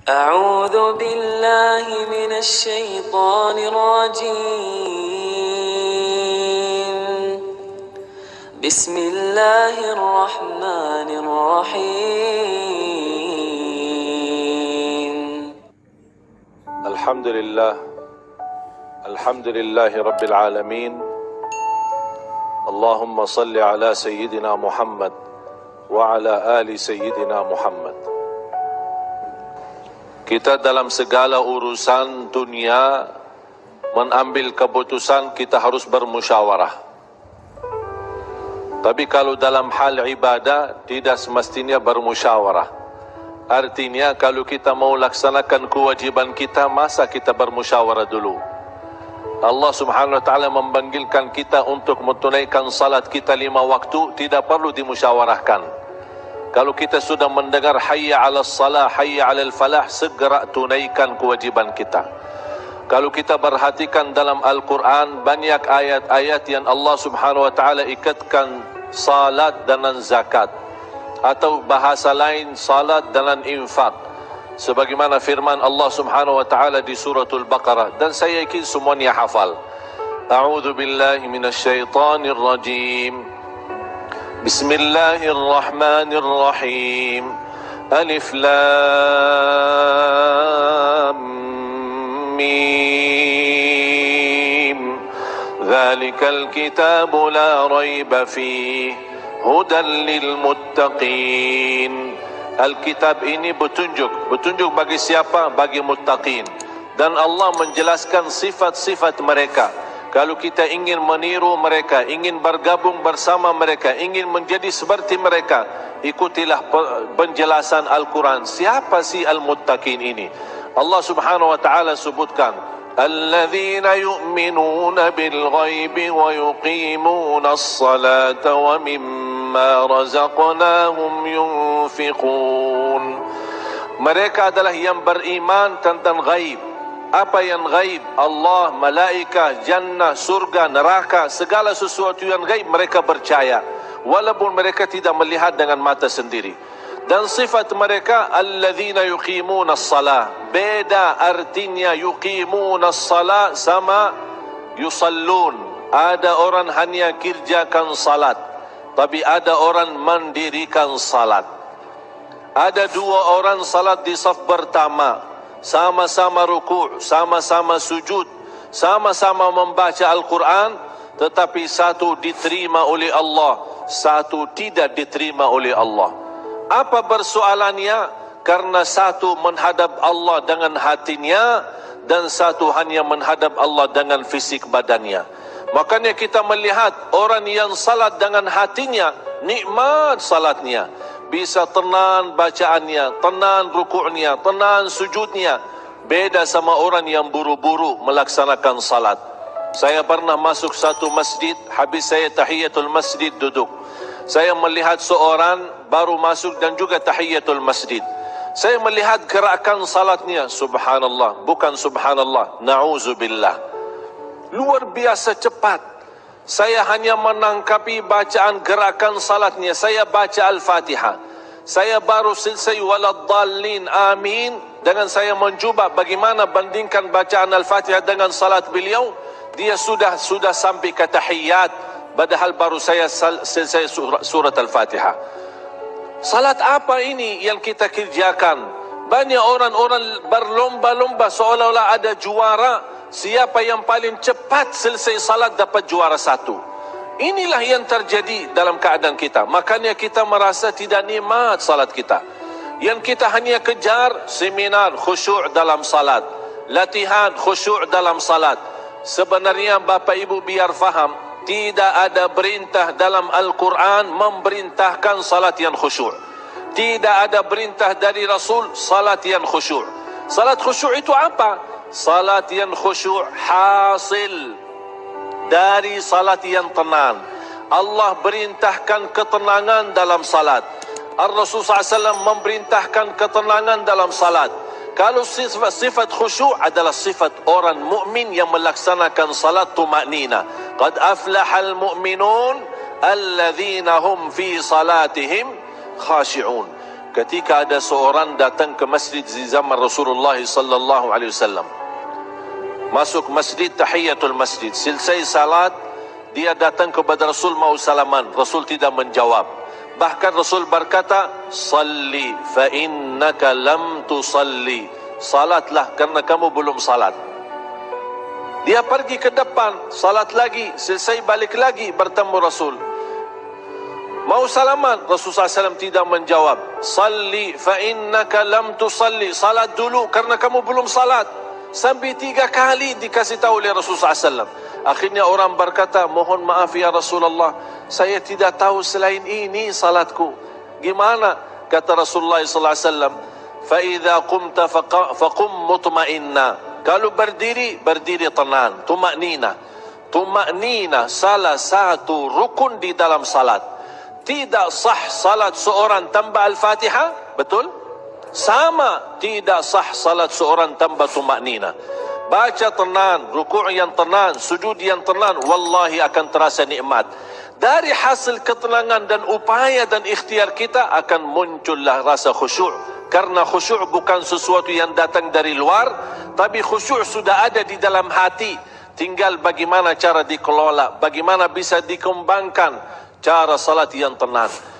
أعوذ بالله من الشيطان الرجيم بسم الله الرحمن الرحيم الحمد لله رب العالمين اللهم صل على سيدنا محمد وعلى آل سيدنا محمد. Kita dalam segala urusan dunia mengambil keputusan kita harus bermusyawarah. Tapi kalau dalam hal ibadah tidak semestinya bermusyawarah. Artinya kalau kita mau laksanakan kewajiban kita, masa kita bermusyawarah dulu? Allah subhanahu wa ta'ala memanggilkan kita untuk menunaikan salat kita 5 waktu, tidak perlu dimusyawarahkan. Kalau kita sudah mendengar hayya 'alas salah, hayya 'alal falah, segera tunaikan kewajiban kita. Kalau kita perhatikan dalam Al-Quran, banyak ayat-ayat yang Allah subhanahu wa ta'ala ikatkan salat dengan zakat, atau bahasa lain salat dengan infak, sebagaimana firman Allah subhanahu wa ta'ala di suratul Baqarah. Dan saya yakin semuanya hafal. A'udzu billahi minasyaitonir rajim. Bismillahirrahmanirrahim. Alif lam mim. Dzalikal kitabu la raiba fihi hudan lil muttaqin. Alkitab ini petunjuk bagi siapa? Bagi muttaqin. Dan Allah menjelaskan sifat-sifat mereka. Kalau kita ingin meniru mereka, ingin bergabung bersama mereka, ingin menjadi seperti mereka, ikutilah penjelasan Al-Quran. Siapa si al-muttaqin ini? Allah subhanahu wa ta'ala sebutkan, alladzina yu'minuna bil ghaibi wa yuqimuna as-salata wa mimma razaqnahum yunfiqun. Mereka adalah yang beriman tentang ghaib. Apa yang gaib? Allah, malaikah, jannah, surga, neraka, segala sesuatu yang gaib mereka percaya, walaupun mereka tidak melihat dengan mata sendiri. Dan sifat mereka alladzina yuqimuna as-salah. Beda artinya yuqimuna as-salah sama yusallun. Ada orang hanya kerjakan salat, tapi ada orang mendirikan salat. Ada 2 orang salat di saf pertama, sama-sama ruku', sama-sama sujud, sama-sama membaca Al-Quran, tetapi satu diterima oleh Allah, satu tidak diterima oleh Allah. Apa persoalannya? Karena satu menghadap Allah dengan hatinya, dan satu hanya menghadap Allah dengan fisik badannya. Makanya kita melihat orang yang salat dengan hatinya, nikmat salatnya, bisa tenang bacaannya, tenang rukuknya, tenang sujudnya. Beda sama orang yang buru-buru melaksanakan salat. Saya pernah masuk satu masjid, habis saya tahiyatul masjid duduk. Saya melihat seorang baru masuk dan juga tahiyatul masjid. Saya melihat gerakan salatnya, subhanallah, bukan subhanallah, na'udzubillah, luar biasa cepat. Saya hanya menangkapi bacaan gerakan salatnya. Saya baca Al-Fatihah, saya baru selesai waladdallin amin, dengan saya mencuba bagaimana bandingkan bacaan Al-Fatihah dengan salat beliau, dia sudah sampai ke tahiyat, padahal baru saya selesai surat Al-Fatihah. Salat apa ini yang kita kerjakan? Banyak orang-orang berlomba-lomba seolah-olah ada juara. Siapa yang paling cepat selesai salat dapat juara 1. Inilah yang terjadi dalam keadaan kita. Makanya kita merasa tidak nikmat salat kita. Yang kita hanya kejar seminar khusyuk dalam salat, latihan khusyuk dalam salat. Sebenarnya Bapak Ibu biar faham, tidak ada perintah dalam Al-Quran memerintahkan salat yang khusyuk. Tidak ada perintah dari Rasul salat yang khusyuk. Salat khusyuk itu apa? Salat yang khusyuk hasil dari salat yang tenang. Allah perintahkan ketenangan dalam salat. Ar-Rasul SAW memerintahkan ketenangan dalam salat. Kalau sifat khusyuk adalah sifat orang mukmin yang melaksanakan salat tuma'nina. Qad aflahal mu'minun alladzina hum fi salatihim khashi'un. ketika ada seorang datang ke masjid di zaman Rasulullah sallallahu alaihi wasallam. Masuk masjid, tahiyatul masjid. Selesai salat, dia datang kepada Rasul mau salaman. Rasul tidak menjawab. Bahkan Rasul berkata, "Salli fa innaka lam tusalli." Salatlah karena kamu belum salat. Dia pergi ke depan, salat lagi, selesai balik lagi bertemu Rasul. Mau salaman, Rasulullah SAW tidak menjawab. Salli fa innaka lam tusalli. Salat dulu karena kamu belum salat. Sampai 3 kali dikasih tahu oleh Rasulullah SAW. Akhirnya orang berkata, mohon maaf ya Rasulullah, saya tidak tahu selain ini salatku. Gimana? Kata Rasulullah SAW, fa idza qumta faqum mutma'inna. Kalau berdiri, berdiri tenang, tumaknina. Tumaknina salah satu rukun di dalam salat. Tidak sah salat seorang tanpa Al-Fatihah, betul? Sama tidak sah salat seorang tanpa tumaknina. Baca tenang, rukuk yang tenang, sujud yang tenang, wallahi akan terasa nikmat. Dari hasil ketenangan dan upaya dan ikhtiar kita akan muncullah rasa khusyuk. Karena khusyuk bukan sesuatu yang datang dari luar, tapi khusyuk sudah ada di dalam hati. Tinggal bagaimana cara dikelola, bagaimana bisa dikembangkan cara salat yang tenang.